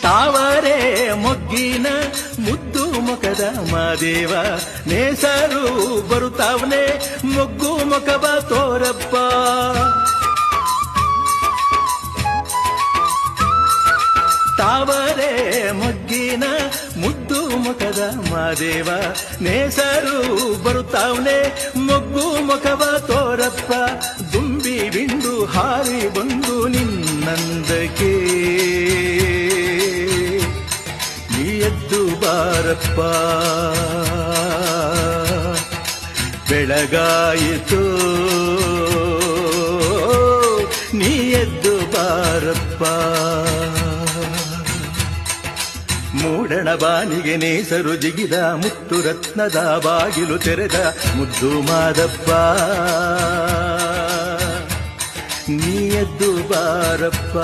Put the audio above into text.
ತಾವರೆ ಮೊಗ್ಗಿನ ಮುದ್ದು ಮುಖದ ಮಾದೇವ ನೇಸರು ಬರುತ್ತಾವನೆ ಮೊಗ್ಗು ಮುಖವ ತೋರಪ್ಪ. ತಾವರೆ ಮೊಗ್ಗಿನ ಮುದ್ದು ಮುಖದ ಮಾದೇವ ನೇಸರು ಬರುತ್ತಾವನೆ ಮೊಗ್ಗು ಮುಖವ ತೋರಪ್ಪ. ದುಂಬಿ ಬಿಂದು ಹಾರಿ ಬಂದು ನಿನ್ನಂದಕ್ಕೆ ನೀ ಎದ್ದು ಬಾರಪ್ಪ. ಬೆಳಗಾಯಿತು ನೀ ಎದ್ದು ಬಾರಪ್ಪ. ಮೂಡಣ ಬಾನಿಗೆ ನೇಸರು ಜಿಗಿದ ಮುತ್ತು ರತ್ನದ ಬಾಗಿಲು ತೆರೆದ ಮುದ್ದು ಮಾದಪ್ಪ. ನೀ ಎದ್ದು ಬಾರಪ್ಪ.